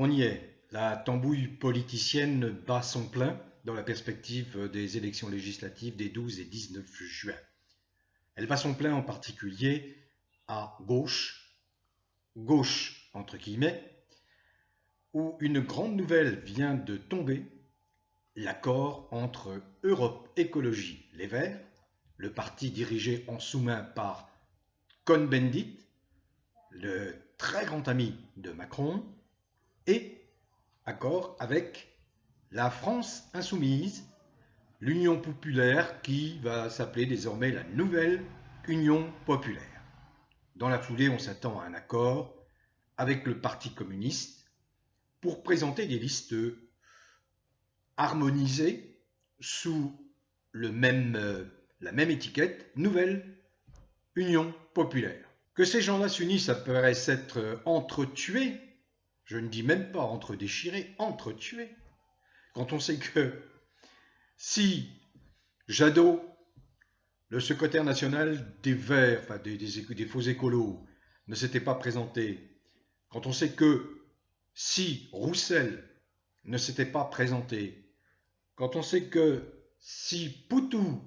On y est. La tambouille politicienne bat son plein dans la perspective des élections législatives des 12 et 19 juin. Elle bat son plein en particulier à gauche entre guillemets, où une grande nouvelle vient de tomber, l'accord entre Europe Écologie Les Verts, le parti dirigé en sous-main par Cohn-Bendit, le très grand ami de Macron, et accord avec la France Insoumise, l'Union Populaire qui va s'appeler désormais la Nouvelle Union Populaire. Dans la foulée, on s'attend à un accord avec le Parti communiste pour présenter des listes harmonisées sous la même étiquette, Nouvelle Union Populaire. Que ces gens-là s'unissent, ça paraît s'être entretués, je ne dis même pas entre-déchirés, entretués. Quand on sait que si Jadot, le secrétaire national des Verts, enfin des faux écolos, ne s'était pas présenté, quand on sait que si Roussel ne s'était pas présenté, quand on sait que si Poutou,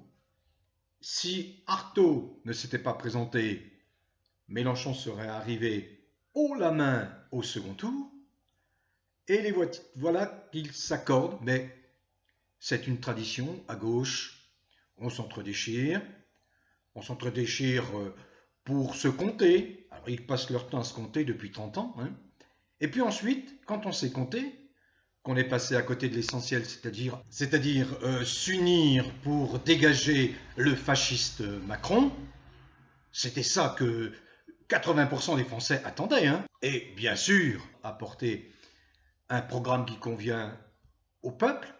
si Artaud ne s'était pas présenté, Mélenchon serait arrivé haut la main au second tour, et les voilà qu'ils s'accordent, mais c'est une tradition à gauche, on s'entre-déchire pour se compter, alors ils passent leur temps à se compter depuis 30 ans, hein. Et puis ensuite, quand on sait compter, qu'on est passé à côté de l'essentiel, c'est-à-dire s'unir pour dégager le fasciste Macron, c'était ça que 80% des Français attendaient, hein. Et bien sûr, apporter un programme qui convient au peuple,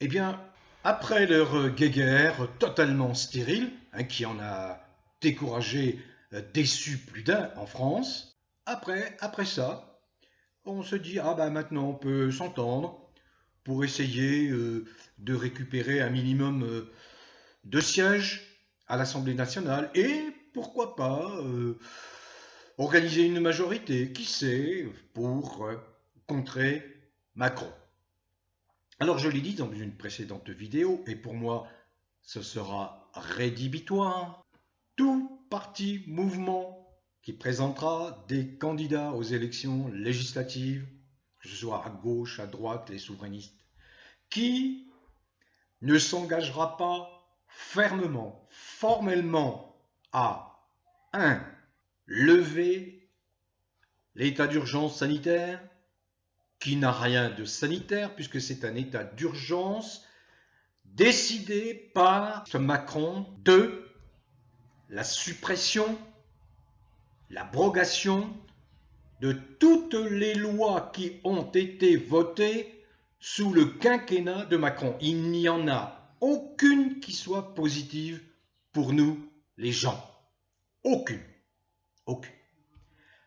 eh bien, après leur guéguerre totalement stérile, hein, qui en a découragé, déçu plus d'un en France, après ça, on se dit, ah ben maintenant on peut s'entendre pour essayer de récupérer un minimum de sièges à l'Assemblée nationale et pourquoi pas organiser une majorité, qui sait, pour contrer Macron. Alors je l'ai dit dans une précédente vidéo, et pour moi ce sera rédhibitoire, tout parti, mouvement qui présentera des candidats aux élections législatives, que ce soit à gauche, à droite, les souverainistes, qui ne s'engagera pas fermement, formellement à 1. Lever l'état d'urgence sanitaire, qui n'a rien de sanitaire puisque c'est un état d'urgence décidé par Macron. 2. La suppression, l'abrogation de toutes les lois qui ont été votées sous le quinquennat de Macron. Il n'y en a aucune qui soit positive pour nous, les gens. Aucune. Aucune.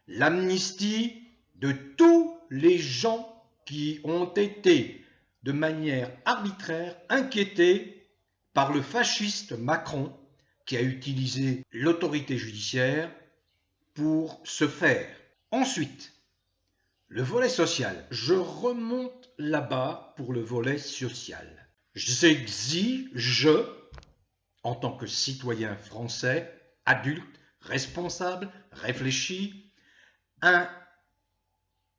L'amnistie de tous les gens qui ont été de manière arbitraire inquiétés par le fasciste Macron qui a utilisé l'autorité judiciaire pour ce faire. Ensuite, le volet social. Je remonte là-bas pour le volet social. J'exige, en tant que citoyen français, adulte, responsable, réfléchi, un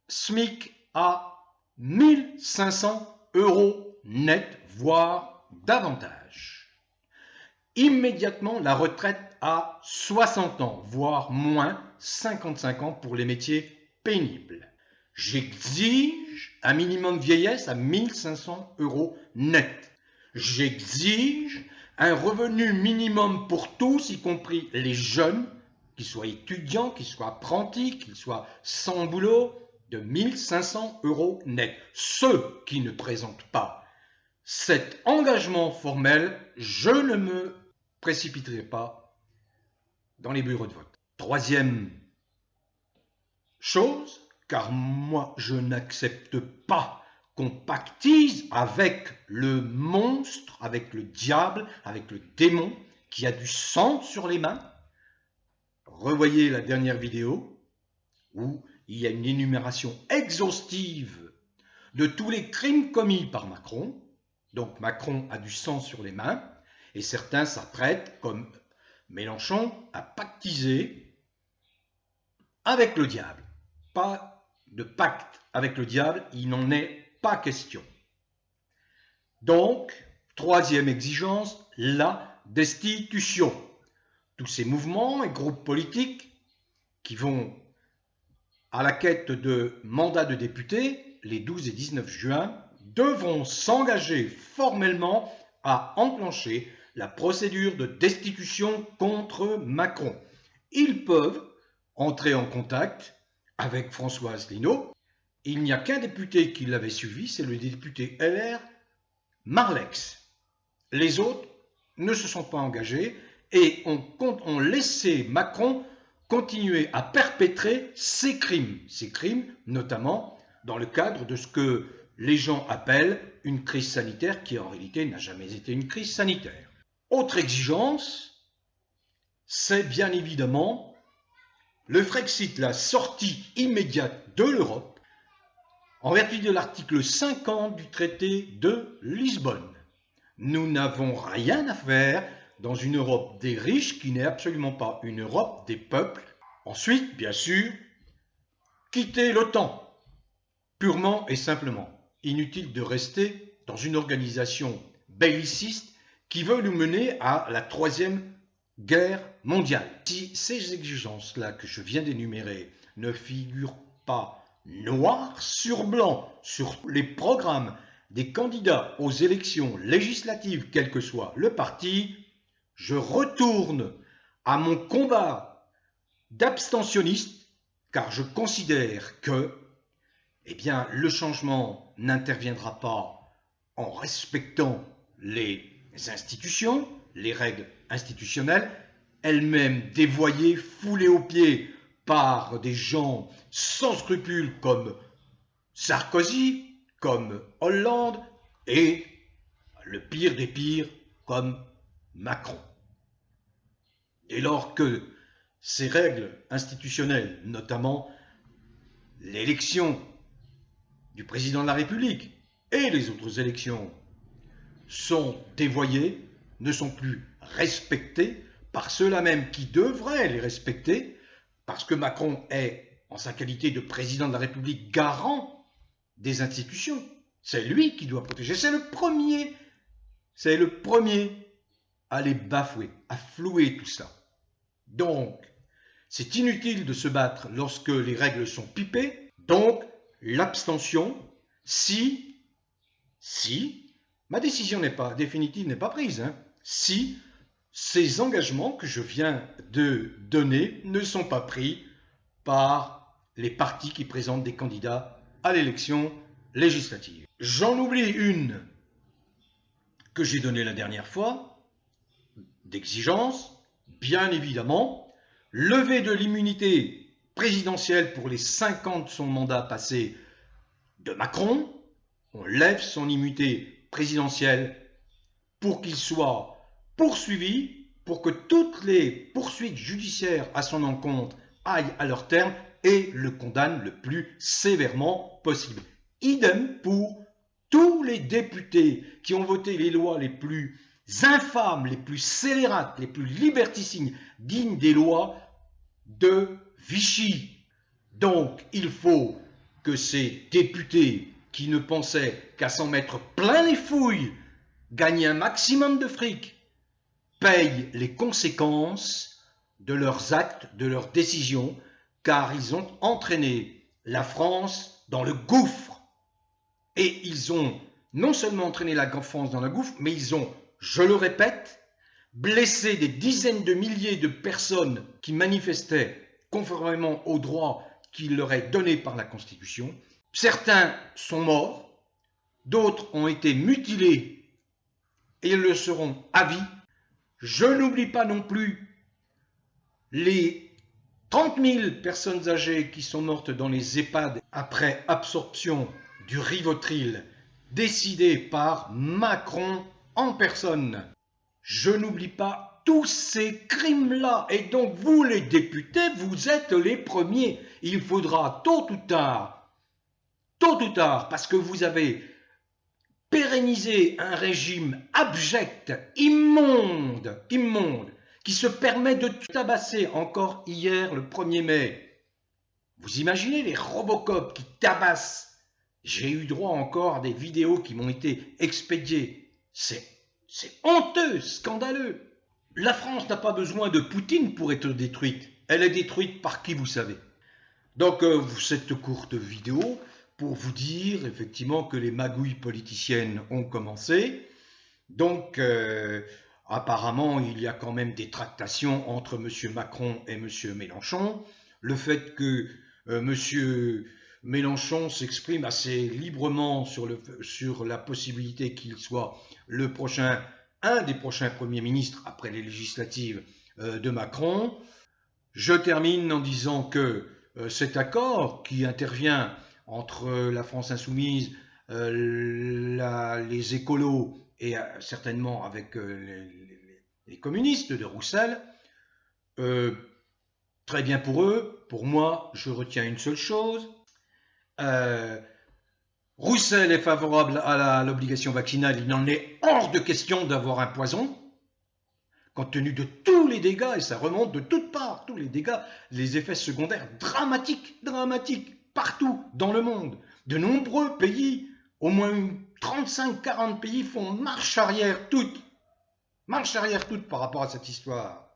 SMIC à 1500 € net, voire davantage. Immédiatement la retraite à 60 ans, voire moins, 55 ans pour les métiers pénibles. J'exige un minimum vieillesse à 1500 € net. J'exige un revenu minimum pour tous, y compris les jeunes, qu'ils soient étudiants, qu'ils soient apprentis, qu'ils soient sans boulot, de 1500 € net. Ceux qui ne présentent pas cet engagement formel, je ne me précipiterai pas dans les bureaux de vote. Troisième chose, car moi je n'accepte pas qu'on pactise avec le monstre, avec le diable, avec le démon qui a du sang sur les mains. Revoyez la dernière vidéo où il y a une énumération exhaustive de tous les crimes commis par Macron. Donc Macron a du sang sur les mains, et certains s'apprêtent, comme Mélenchon, à pactiser avec le diable. Pas de pacte avec le diable, il n'en est pas question. Donc, troisième exigence, la destitution. Tous ces mouvements et groupes politiques qui vont à la quête de mandats de députés, les 12 et 19 juin, devront s'engager formellement à enclencher la procédure de destitution contre Macron. Ils peuvent entrer en contact avec François Asselineau. Il n'y a qu'un député qui l'avait suivi, c'est le député LR Marlex. Les autres ne se sont pas engagés et ont laissé Macron continuer à perpétrer ces crimes notamment dans le cadre de ce que les gens appellent une crise sanitaire qui en réalité n'a jamais été une crise sanitaire. Autre exigence, c'est bien évidemment le Frexit, la sortie immédiate de l'Europe en vertu de l'article 50 du traité de Lisbonne. Nous n'avons rien à faire dans une Europe des riches qui n'est absolument pas une Europe des peuples. Ensuite, bien sûr, quitter l'OTAN, purement et simplement. Inutile de rester dans une organisation belliciste qui veut nous mener à la Troisième Guerre mondiale. Si ces exigences-là que je viens d'énumérer ne figurent pas noir sur blanc sur les programmes des candidats aux élections législatives, quel que soit le parti, je retourne à mon combat d'abstentionniste, car je considère que le changement n'interviendra pas en respectant les institutions, les règles institutionnelles, elles-mêmes dévoyées, foulées aux pieds par des gens sans scrupules comme Sarkozy, comme Hollande et le pire des pires comme Macron. Dès lors que ces règles institutionnelles, notamment l'élection du président de la République et les autres élections, sont dévoyées, ne sont plus respectées par ceux-là même qui devraient les respecter, parce que Macron est, en sa qualité de président de la République, garant des institutions. C'est lui qui doit protéger. C'est le premier à les bafouer, à flouer tout ça. Donc, c'est inutile de se battre lorsque les règles sont pipées. Donc, l'abstention, si ma décision n'est pas définitive, n'est pas prise, si ces engagements que je viens de donner ne sont pas pris par les partis qui présentent des candidats à l'élection législative. J'en oublie une que j'ai donnée la dernière fois, d'exigence, bien évidemment, levée de l'immunité présidentielle pour les 5 ans de son mandat passé de Macron. On lève son immunité présidentielle pour qu'il soit poursuivi, pour que toutes les poursuites judiciaires à son encontre aillent à leur terme et le condamnent le plus sévèrement possible. Idem pour tous les députés qui ont voté les lois les plus infâmes, les plus scélérates, les plus liberticides, dignes des lois de Vichy. Donc, il faut que ces députés qui ne pensaient qu'à s'en mettre plein les fouilles, gagner un maximum de fric, payent les conséquences de leurs actes, de leurs décisions, car ils ont entraîné la France dans le gouffre. Et ils ont non seulement entraîné la France dans le gouffre, mais ils ont, je le répète, blessé des dizaines de milliers de personnes qui manifestaient conformément aux droits qui leur est donné par la Constitution. Certains sont morts, d'autres ont été mutilés et ils le seront à vie. Je n'oublie pas non plus les 30 000 personnes âgées qui sont mortes dans les EHPAD après absorption du Rivotril décidé par Macron en personne. Je n'oublie pas tous ces crimes-là. Et donc vous les députés, vous êtes les premiers. Il faudra tôt ou tard, parce que vous avez pérennisé un régime abject, immonde, qui se permet de tabasser encore hier le 1er mai. Vous imaginez les Robocop qui tabassent? J'ai eu droit encore à des vidéos qui m'ont été expédiées. C'est honteux, scandaleux. La France n'a pas besoin de Poutine pour être détruite. Elle est détruite par qui, vous savez? Donc, cette courte vidéo pour vous dire effectivement que les magouilles politiciennes ont commencé. Donc, apparemment, il y a quand même des tractations entre M. Macron et M. Mélenchon. Le fait que M. Mélenchon s'exprime assez librement sur la possibilité qu'il soit un des prochains premiers ministres après les législatives de Macron. Je termine en disant que cet accord qui intervient entre la France insoumise, les écolos et certainement avec les communistes de Roussel, très bien pour eux. Pour moi, je retiens une seule chose. Roussel est favorable à l'obligation vaccinale. Il n'en est hors de question d'avoir un poison. Compte tenu de tous les dégâts, et ça remonte de toutes parts, tous les dégâts, les effets secondaires dramatiques, partout dans le monde. De nombreux pays, au moins 35-40 pays font marche arrière toute par rapport à cette histoire.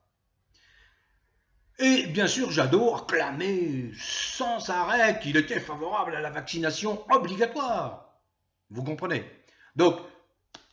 Et bien sûr, Jadot a clamé sans arrêt qu'il était favorable à la vaccination obligatoire. Vous comprenez? Donc,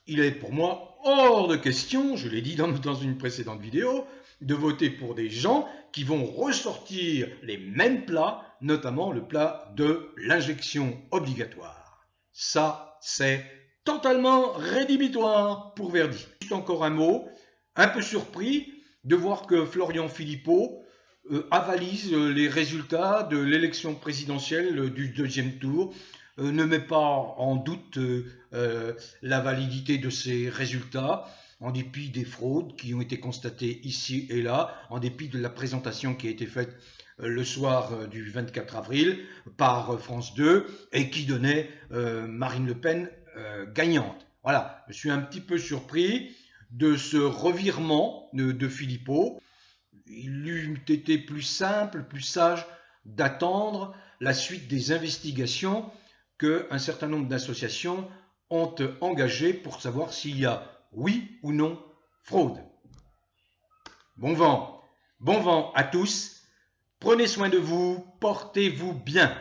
il est pour moi hors de question, je l'ai dit dans une précédente vidéo, de voter pour des gens qui vont ressortir les mêmes plats, notamment le plat de l'injection obligatoire. Ça, c'est totalement rédhibitoire pour Verdi. Juste encore un mot, un peu surpris de voir que Florian Philippot avalise les résultats de l'élection présidentielle du deuxième tour, ne met pas en doute la validité de ces résultats, en dépit des fraudes qui ont été constatées ici et là, en dépit de la présentation qui a été faite le soir du 24 avril par France 2 et qui donnait Marine Le Pen gagnante. Voilà, je suis un petit peu surpris de ce revirement de Philippot. Il eût été plus simple, plus sage d'attendre la suite des investigations qu'un certain nombre d'associations ont engagées pour savoir s'il y a oui ou non fraude. Bon vent à tous, prenez soin de vous, portez-vous bien.